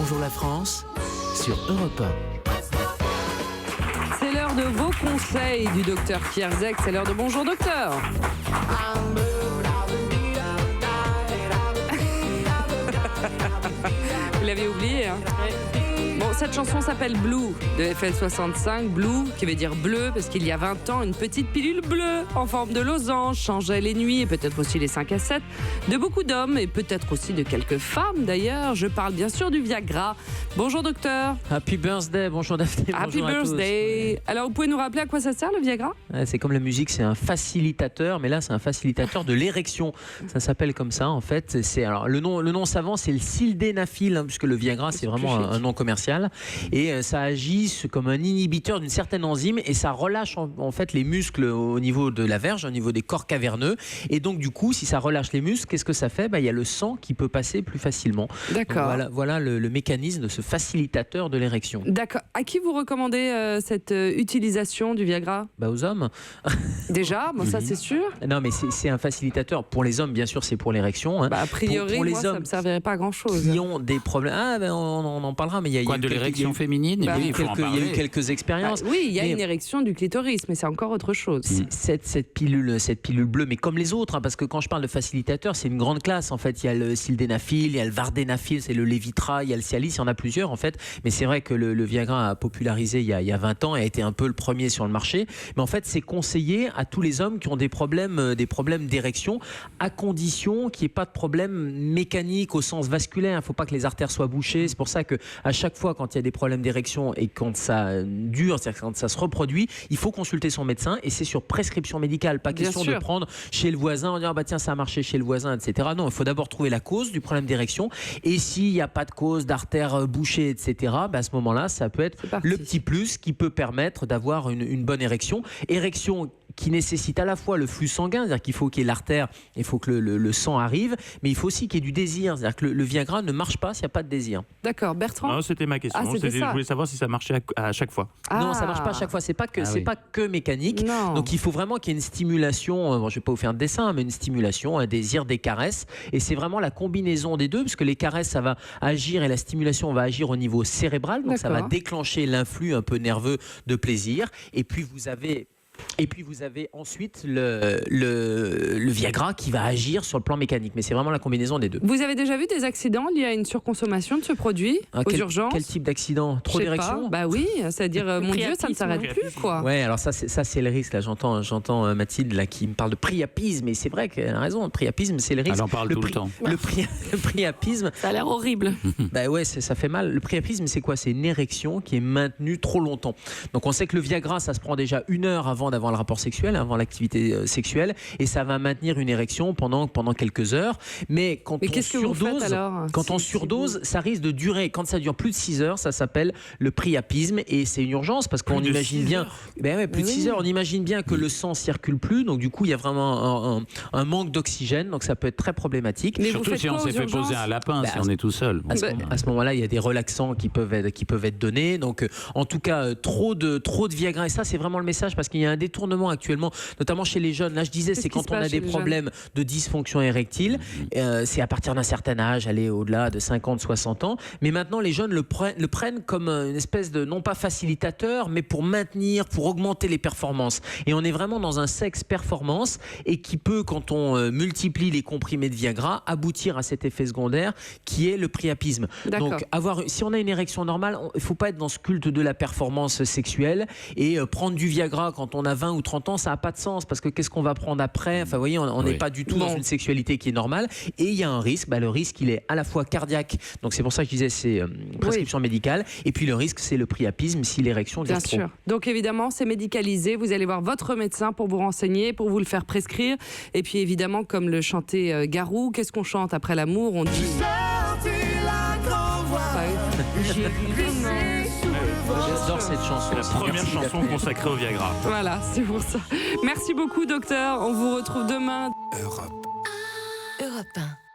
Bonjour la France sur Europe 1. C'est l'heure de vos conseils du docteur Pierre Zech. C'est l'heure de Bonjour Docteur. Vous l'avez oublié, hein? Bon, cette chanson s'appelle Blue de FL65. Blue, qui veut dire bleu, parce qu'il y a 20 ans, une petite pilule bleue en forme de losange changeait les nuits et peut-être aussi les 5 à 7 de beaucoup d'hommes et peut-être aussi de quelques femmes d'ailleurs. Je parle bien sûr du Viagra. Bonjour docteur. Happy birthday, bonjour Daphné. Happy Bonjour birthday. Alors vous pouvez nous rappeler à quoi ça sert le Viagra? C'est comme la musique, c'est un facilitateur, mais là c'est un facilitateur de l'érection. Ça s'appelle comme ça en fait. Alors le nom savant c'est le sildenafil, hein, puisque le Viagra c'est vraiment un nom commercial. Et ça agit comme un inhibiteur d'une certaine enzyme et ça relâche en fait les muscles au niveau de la verge, au niveau des corps caverneux. Et donc du coup, si ça relâche les muscles, qu'est-ce que ça fait? Il y a le sang qui peut passer plus facilement. D'accord. Donc, voilà le mécanisme de ce facilitateur de l'érection. D'accord. À qui vous recommandez cette utilisation du Viagra? Aux hommes. Déjà, bon, ça c'est sûr. Non, mais c'est un facilitateur. Pour les hommes, bien sûr, c'est pour l'érection. Hein. A priori, pour les moi, hommes ça me servirait pas à grand-chose. Qui ont des problèmes. On en parlera, mais il y a de l'érection féminine, il y a eu quelques expériences. Oui, il y a une érection du clitoris, mais c'est encore autre chose. Cette pilule bleue, mais comme les autres, hein, parce que quand je parle de facilitateur, c'est une grande classe. En fait, il y a le sildenafil, il y a le vardenafil, c'est le Levitra, il y a le Cialis, il y en a plusieurs en fait. Mais c'est vrai que le Viagra a popularisé il y a 20 ans et a été un peu le premier sur le marché. Mais en fait, c'est conseillé à tous les hommes qui ont des problèmes d'érection, à condition qu'il n'y ait pas de problème mécanique au sens vasculaire. Il ne faut pas que les artères soient bouchées. C'est pour ça que à chaque fois, quand il y a des problèmes d'érection et quand ça dure, c'est-à-dire quand ça se reproduit, il faut consulter son médecin et c'est sur prescription médicale. Pas question de prendre chez le voisin, en disant tiens, ça a marché chez le voisin, etc. Non, il faut d'abord trouver la cause du problème d'érection et s'il n'y a pas de cause d'artères bouchées, etc., à ce moment-là, ça peut être le petit plus qui peut permettre d'avoir une bonne érection. Érection qui nécessite à la fois le flux sanguin, c'est-à-dire qu'il faut qu'il y ait l'artère, il faut que le sang arrive, mais il faut aussi qu'il y ait du désir, c'est-à-dire que le Viagra ne marche pas s'il n'y a pas de désir. D'accord, Bertrand. Non, c'était ma question. Je voulais savoir si ça marchait à chaque fois. Non, ça marche pas à chaque fois. C'est pas que mécanique. Non. Donc il faut vraiment qu'il y ait une stimulation. Je vais pas vous faire un dessin, mais une stimulation, un désir, des caresses. Et c'est vraiment la combinaison des deux, parce que les caresses, ça va agir et la stimulation va agir au niveau cérébral. Donc ça va déclencher l'influx un peu nerveux de plaisir. Et puis vous avez ensuite le Viagra qui va agir sur le plan mécanique. Mais c'est vraiment la combinaison des deux. Vous avez déjà vu des accidents liés à une surconsommation de ce produit aux urgences? Quel type d'accident? Trop d'érection? Oui, c'est-à-dire, mon Dieu, ça ne s'arrête plus, quoi. Ouais, alors ça c'est le risque. Là, j'entends Mathilde là, qui me parle de priapisme. Et c'est vrai qu'elle a raison. Le priapisme, c'est le risque. Elle en parle tout le temps. Le priapisme. Ça a l'air horrible. Ouais, ça fait mal. Le priapisme, c'est quoi? C'est une érection qui est maintenue trop longtemps. Donc on sait que le Viagra, ça se prend déjà 1 heure avant d'avoir le rapport sexuel, avant l'activité sexuelle, et ça va maintenir une érection pendant quelques heures. Mais quand on surdose, ça risque de durer. Quand ça dure plus de 6 heures, ça s'appelle le priapisme, et c'est une urgence parce qu'on imagine bien, plus de 6 heures, on imagine bien que le sang circule plus, donc du coup il y a vraiment un manque d'oxygène, donc ça peut être très problématique. Mais surtout si on s'est fait poser un lapin, si on est tout seul. À ce moment-là, il y a des relaxants qui peuvent être donnés. Donc en tout cas, trop de Viagra, et ça c'est vraiment le message, parce qu'il y a un détournement actuellement, notamment chez les jeunes. Là, je disais, c'est quand on a des problèmes de dysfonction érectile. C'est à partir d'un certain âge, aller au-delà de 50, 60 ans. Mais maintenant, les jeunes le prennent comme une espèce de, non pas facilitateur, mais pour maintenir, pour augmenter les performances. Et on est vraiment dans un sexe performance et qui peut, quand on multiplie les comprimés de Viagra, aboutir à cet effet secondaire qui est le priapisme. Donc, si on a une érection normale, il ne faut pas être dans ce culte de la performance sexuelle et prendre du Viagra quand on a 20 ou 30 ans, ça n'a pas de sens, parce que qu'est-ce qu'on va prendre après? Enfin, vous voyez, on n'est pas du tout dans une sexualité qui est normale, et il y a un risque. Le risque, il est à la fois cardiaque, donc c'est pour ça que je disais c'est prescription médicale, et puis le risque, c'est le priapisme si l'érection dure trop. Bien sûr. Donc évidemment, c'est médicalisé. Vous allez voir votre médecin pour vous renseigner, pour vous le faire prescrire. Et puis évidemment, comme le chantait Garou, qu'est-ce qu'on chante après l'amour? On dit. J'adore cette chanson. La première chanson consacrée au Viagra. Voilà, c'est pour ça. Merci beaucoup, docteur. On vous retrouve demain. Europe 1.